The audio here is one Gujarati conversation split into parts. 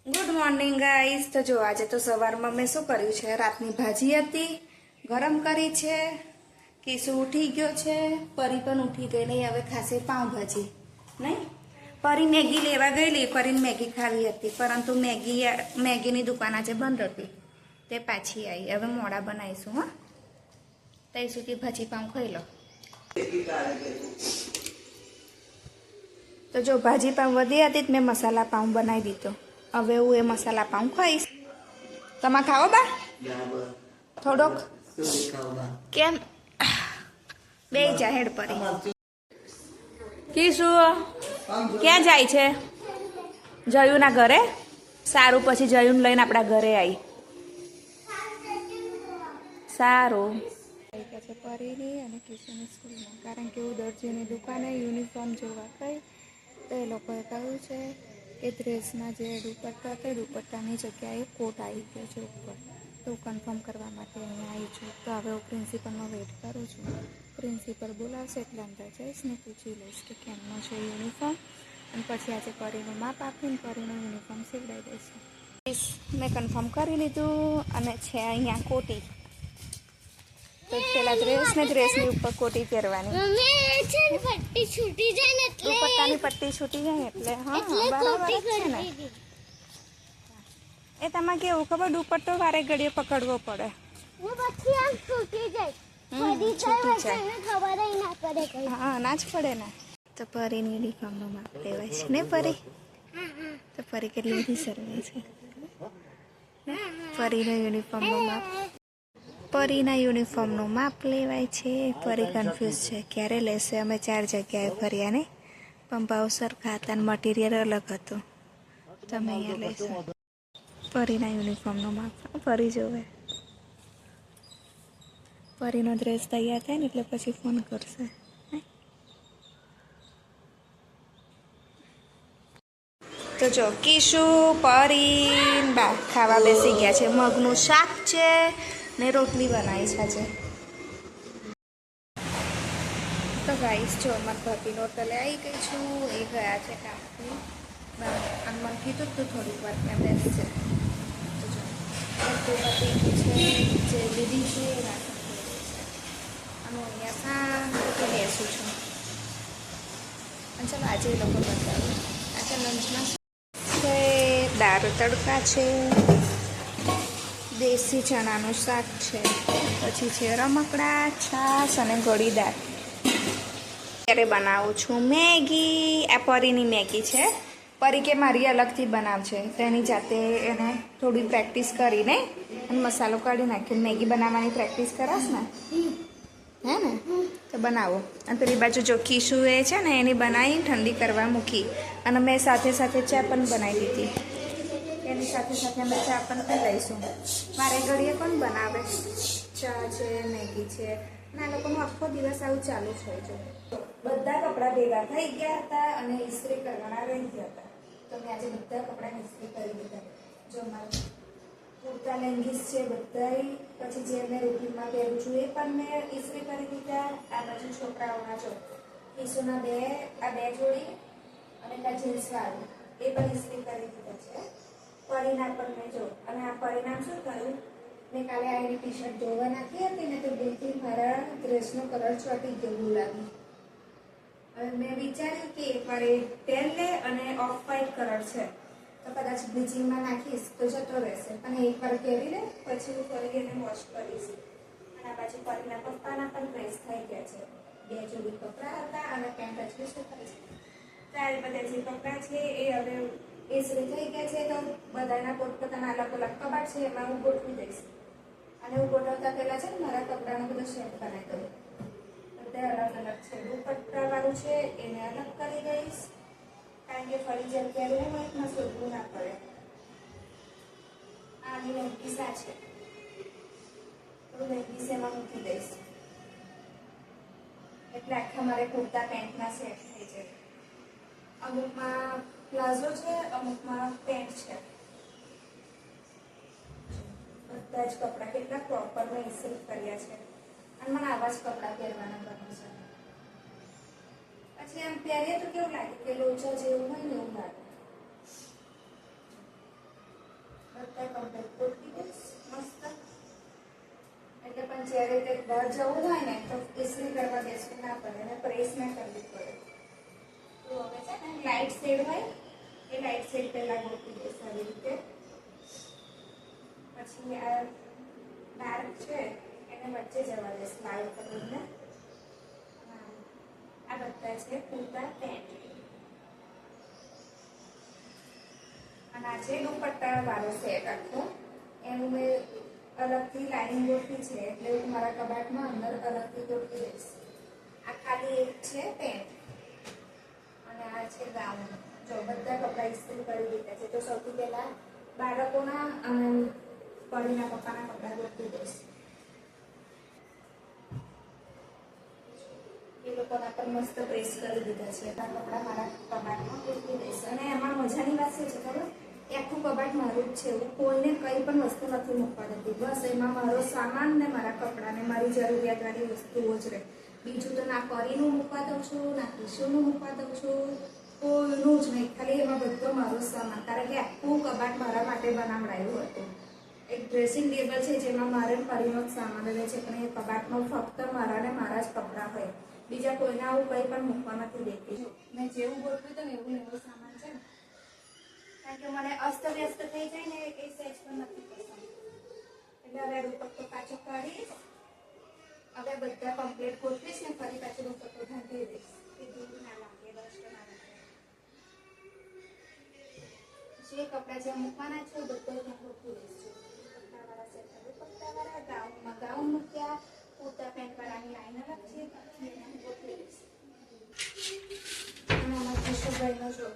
Good morning guys. તો જો આજે તો સવારમાં મેં શું કર્યું છે, રાતની ભાજી હતી ગરમ કરી છે। કિસુ ઉઠી ગયો છે, પરી પણ ઉઠી ગઈ નહીં, હવે ખાશે પાઉંભાજી નહીં। પરી મેગી લેવા ગયેલી, પરીને મેગી ખાવી હતી, પરંતુ મેગીની દુકાન આજે બંધ હતી, તે પાછી આવી। હવે મોડા બનાવીશું હા, ત્યાં સુધી ભાજી પાઉં ખાઈ લો। તો જો ભાજી પાઉં વધી હતી તો મેં મસાલા પાઉં બનાવી દીધો। હવે હું એ મસાલા પાઉં ખાઈશ। તમે ખાઓ બા થોડોક? કેમ બે જા હેડ પરી કીશું ક્યાં જાય છે? જયુના ઘરે? સારું, પછી જયુને લઈને આપણા ઘરે આવી। સારું છે પરીની અને કિશુની સ્કૂલમાં, કારણ કે હું દરજીની દુકાને યુનિફોર્મ જોવા ગઈ તો એ લોકોએ કહ્યું છે કે ડ્રેસના જે દુપટ્ટા હતા દુપટ્ટાની જગ્યાએ કોટ આવી ગયો છે ઉપર, તો કન્ફર્મ કરવા માટે અહીંયા આવી છું। તો હવે હું પ્રિન્સિપલનો વેઇટ કરું છું, પ્રિન્સિપલ બોલાવશે એટલે અંદર જઈશ ને પૂછી લઈશ કે કેમનો છે યુનિફોર્મ, અને પછી આજે પરીનું માપ આપીને પરીનો યુનિફોર્મ સીવડાવી દઈશ। મેં કન્ફર્મ કરી લીધું અને છે અહીંયા કોટી, તો પેલા ડ્રેસની ઉપર કોટી પહેરવાની। પટ્ટી છૂટી જાય ને એટલે દુપટ્ટાની પટ્ટી છૂટી જાય એટલે હા બરાબર છે ને। એ તમારે કેવું ખબર, દુપટ્ટો વારે ઘડીએ પકડવો પડે, પછી આમ છૂટી જાય, પડી છૂટી જાય જાય, ખબર ના પડે કઈ। હા ના જ પડે ને। તો પરીની યુનિફોર્મનું માપ લેવાય છે ને પરી? તો પરી કેટલી બધી શરમાય છે। પરીનો યુનિફોર્મનું માપ, પરીના યુનિફોર્મનું માપ લેવાય છે। પરી કન્ફ્યુઝ છે ક્યારે લેશે। અમે 4 જગ્યાએ ફર્યા ને, પણ ભાવ સરખા હતા અને મટીરિયલ અલગ હતું, તમે અહીંયા લેશો। પરીના યુનિફોર્મનું માપ પરી જોવે, પરીનો ડ્રેસ તૈયાર થાય ને એટલે પછી ફોન કરશે। તો જો કિશુ પરી બા ખાવા બેસી ગયા છે, મગનું શાક છે ને રોટલી બનાવી છે આજે। તો ગાઈસ જો અમારા ભાભીનો હોટલે આવી ગઈ છું, એ ગયા છે કામથી બહાર, અને મને કીધું તું થોડીક વાર ત્યાં બેસશે। તો જો બધું પતી ગયું છે, જે દીદી છે એ રાશન અને હું અહીંયા શાંતિથી બેસું છું। અને ચાલો આજે એ લોકો બતાવ્યું, આજે લંચમાં છે દાળ તડકા છે, દેશી ચણાનું શાક છે, પછી છે રમકડા, છાશ અને ગળી દાળ। અત્યારે બનાવું છું મેગી। આ પરીની મેગી છે, પરી કે મારી અલગથી બનાવશે, તેની જાતે એને થોડી પ્રેક્ટિસ કરીને અને મસાલો કાઢી નાખ્યો। મેગી બનાવવાની પ્રેક્ટિસ કરાશ ને, હે ને? તો બનાવો। અને પેલી બાજુ જો કિશુ એ છે ને એની બનાવી ઠંડી કરવા મૂકી, અને મેં સાથે સાથે ચા પણ બનાવી દીધી, એની સાથે સાથે અમે ચા પણ પી લઈશું। મારે ઘડીએ કોણ બનાવે, ચા છે મેગી છે, અને આ લોકોનો આખો દિવસ આવું ચાલુ જ હોય છે। બધા કપડાં ભેગા થઈ ગયા હતા અને ઇસ્ત્રી કરવાના રહી ગયા હતા, તો મેં આજે બધા કપડાં ઇસ્ત્રી કરી દીધા। જો મારા કુર્તા લેંગીસ છે બધા, પછી જે મેં રૂટીનમાં પહેરું છું એ પણ મેં ઇસ્ત્રી કરી દીધા। આ બાજુ છોકરાઓના જો કિશુના આ બે જોડી અને આ જીન્સવાળું એ પણ ઇસ્ત્રી કરી દીધા છે। પરીના પણ મેં જો, અને આ પરિણામ શું કર્યું, મેં કાલે આવીને ટી શર્ટ ધોવા નાખી હતી ને, તો બિલકુલ મારા ડ્રેસનો કલર ચોટી ગયો ગુલાબી। હવે મેં વિચાર્યું કે એકવાર એ ટેન લે અને ઓફ વ્હાઈટ કલર છે, તો કદાચ બ્લીચિંગમાં નાખીશ તો જતો રહેશે, અને એકવાર પહેરી લે પછી હું ફરી એને વોશ કરીશ। અને આ પાછી પરીના પપ્પાના પણ ડ્રેસ થઈ ગયા છે, 2 જોડી કપડાં હતા અને પેન્ટ હજુ સુકાય છે। ચાર બધા જે કપડાં છે એ હવે ઇસ્ત્રી થઈ ગયા છે, તો બધાના પોતપોતાના અલગ અલગ કબાટ છે, એમાં હું ગોઠવી દઈશ। અને હું ગોઠવતા પહેલા છે ને મારા કપડાનો બધો સેટ બનાવી દઉં, બધા અલગ અલગ છે। દુપટ્ટા વાળું છે એને અલગ કરી દઈશ, કારણ કે ફરી જગ્યા રહેવું હોય એમાં શોધવું ના પડે। આની લેંગીસ આ છે, તો લેંગીસ એમાં મૂકી દઈશ, એટલે આખા મારે કુર્તા પેન્ટના સેટ થઈ જાય। અમુકમાં પ્લાઝો છે, અમુકમાં પેન્ટ છે, બધા જ કપડાં કેટલા પ્રોપર મેં ઇસ્ત્રી કર્યા છે, અને મને આવા જ કપડાં પહેરવાના ગમે છે। પછી આમ પહેરીએ તો કેવું લાગે કે લોચા જેવું હોય ને એવું લાગે। બધા કમ્પ્લીટ ગોઠવી દઈશ મસ્ત. એટલે પણ જ્યારે તે બહાર જવું હોય ને તો ઇસ્ત્રી કરવા બેસવું ના પડે અને પ્રેસ ના કરવી પડે. તો હવે છે ને લાઇટ શેડ હોય એ લાઇટ શેડ પહેલા ગોઠવી દઈશ આવી રીતે. પછી આ ડાર્ક છે એને વચ્ચે જવા દઈશ લાલ કલરને. આ બધા છે કુર્તા પેન્ટ અને આ છે દુપટ્ટા વાળો સેટ આખો. એનું મેં અલગથી લાઈન ગોઠવી છે એટલે હું મારા કબાટમાં અંદર અલગથી ગોઠવી દઈશ. આ ખાલી એક છે પેન્ટ અને આ છે ગાઉન. જો બધા કપડાં ઇસ્ત્રી કરી દીધા છે. તો સૌથી પહેલા બાળકોના અને પરીના પપ્પાના કપડાં ગોઠવી દઈશ. એ લોકોના પર મસ્ત પ્રેસ કરી દીધા છે. આ કપડાં મારા કબાટમાં ગોઠવી દઈશ. અને એમાં મજાની વાત શું છે ખબર? એ આખું કબાટ મારું જ છે. હું કોઈને કંઈ પણ વસ્તુ નથી મૂકવા દેતી. બસ એમાં મારો સામાન ને મારા કપડાં ને મારી જરૂરિયાતવાળી વસ્તુઓ જ રહે. બીજું તો ના પરીનું મૂકવા દઉં છું, ના કિશોરનું મૂકવા દઉં છું, કોઈનું જ નહીં. ખાલી એમાં બધો મારો સામાન. કારણ કે આખું કબાટ મારા માટે બનાવડાયું હતું. એક ડ્રેસિંગ ટેબલ છે જેમાં મારે પરીનો જ સામાન રહે છે, પણ એ કબાટમાં ફક્ત મારા ને મારા જ કપડાં હોય. બીજા કોઈને આવું કંઈ પણ મૂકવા નથી દેતી. મેં જેવું ગોઠવ્યું હતું ને એવું એવું સામાન છે ને. કારણ કે મને અસ્તવ્યસ્ત થઈ જાય ને એ સેજ પણ નથી પસંદ. એટલે હવે દુપટ્ટો પાછો કાઢીશ. હવે બધા કમ્પ્લીટ ગોઠવીશ ને ફરી પાછો દુપટ્ટો ઢાંકી દઈશ કે દૂર ના લાગે, ડસ્ટ ના લાગે. જે કપડાં જ્યાં મૂકવાના છે બધો ત્યાં ગોઠવી દઈશ. દુપટ્ટાવાળા સેટ દુપટ્ટાવાળા, ગાઉનમાં ગાઉન મૂક્યા, કુર્તા પેન્ટ વાળાની લાઈન અલગ છે. એને ગોઠવી દઈશ. અને આમાં કિશોરભાઈનો જો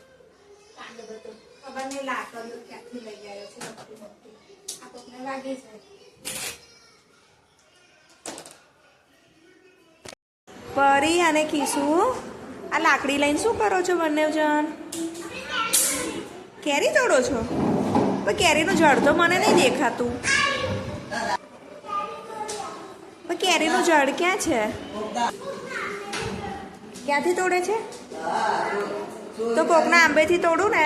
કાંડ બધો ખબર નહીં લાકડીઓ ક્યાંથી લઈ આવ્યો છે મોટી મોટી. આ કોકને વાગી જાય. પરી અને કિશુ આ લાકડી લઈને શું કરો છો બંને જણ? કેરી તોડો છો? પણ કેરીનું ઝાડ તો મને નહીં દેખાતું. પણ કેરીનું ઝાડ ક્યાં છે? ક્યાંથી તોડે છે? તો કોકના આંબેથી તોડું ને.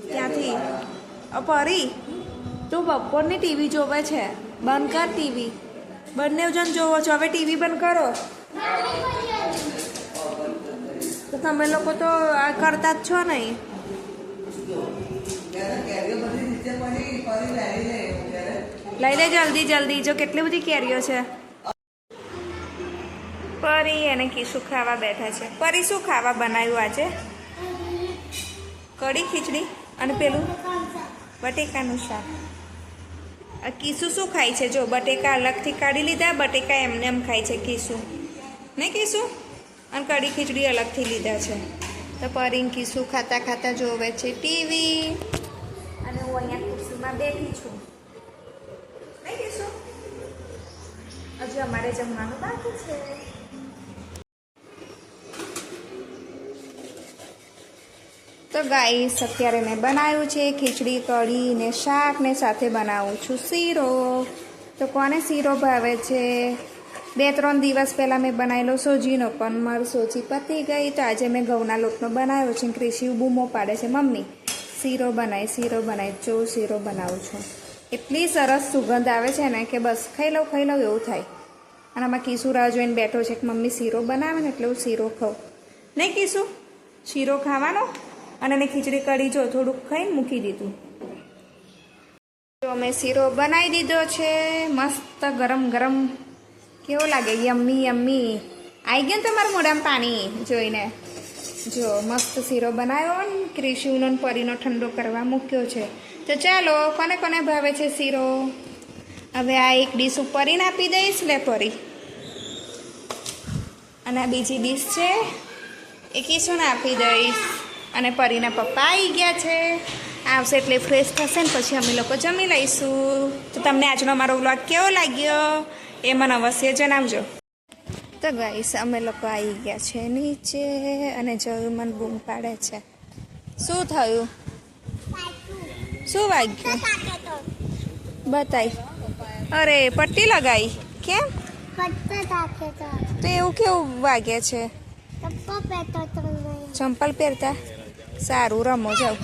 ક્યાંથી? પરી તું બપોરની ટીવી જોવે છે, બંધ કર ટીવી. બંને જણ જોવો છો, હવે ટીવી બંધ કરો. તો તમે લોકો તો આ કરતા જ છો નહીં. લઈ લે જલ્દી જલ્દી. જો કેટલી બધી કેરીઓ છે. પરી અને કિશુ ખાવા બેઠા છે. પરી શું ખાવા બનાવ્યું આજે? કઢી ખીચડી અને પેલું બટેકાનું શાક. કિશુ શું ખાય છે? જો બટેકા અલગથી કાઢી લીધા, બટેકા એમને એમ ખાય છે કિશુ, નહીં કિશુ? અને કઢી ખીચડી અલગથી લીધા છે. તો પરી કિશુ ખાતા ખાતા જોવે છે ટીવી અને હું અહીંયા ખુરશીમાં બેઠી છું. નહીં કિશુ? હજુ અમારે જમવાનું બાકી છે. તો ગાઈસ અત્યારે મેં બનાવ્યું છે ખીચડી, કઢી ને શાક ને સાથે બનાવું છું શીરો. તો કોને શીરો ભાવે છે? 2-3 દિવસ પહેલાં મેં બનાવેલો સોજીનો, પણ મારું સોજી પતી ગઈ. તો આજે મેં ઘઉંના લોટનો બનાવ્યો છે. ક્રિશિ બૂમો પાડે છે, મમ્મી શીરો બનાવી, શીરો બનાવી. જો શીરો બનાવું છું. એટલી સરસ સુગંધ આવે છે ને કે બસ ખાઈ લઉં એવું થાય. અને આમાં કિશુ રાહ જોઈને બેઠો છે કે મમ્મી શીરો બનાવે ને એટલે હું શીરો ખાઉં. નહીં કિશુ? શીરો ખાવાનો. અને એને ખીચડી કઢી જો થોડુંક ખાઈને મૂકી દીધું. તો મેં શીરો બનાવી દીધો છે મસ્ત ગરમ ગરમ. કેવો લાગે? Yummy yummy. આવી ગયું ને તમારા મોઢામાં પાણી જોઈને. જો મસ્ત શીરો બનાવ્યો ને ક્રિશુનો ને પરીનો ઠંડો કરવા મૂક્યો છે. તો ચાલો, કોને કોને ભાવે છે શીરો? હવે આ એક ડીશ પરીને આપી દઈશ. લે પરી. અને આ બીજી ડીશ છે એ કિશુને આપી દઈશ. અને પરીના પપ્પા આવી ગયા છે. આવશે એટલે ફ્રેશ થશે ને પછી અમે લોકો જમી લઈશું. તો તમને આજનો મારો વ્લોગ કેવો લાગ્યો એ મને અવશ્ય જણાવજો. તો ગાઈસ અમે લોકો આવી ગયા છે નીચે અને જોયું મને બૂમ પાડે છે. શું થયું? શું વાગ્યું? બતાય. અરે પટ્ટી લગાવી. કેમ? પત્તા રાખે તો તો એવું કેવું વાગે છે ટપ્પો પહેરતો તો નહીં. ચંપલ પહેરતા સારું રમો જાવ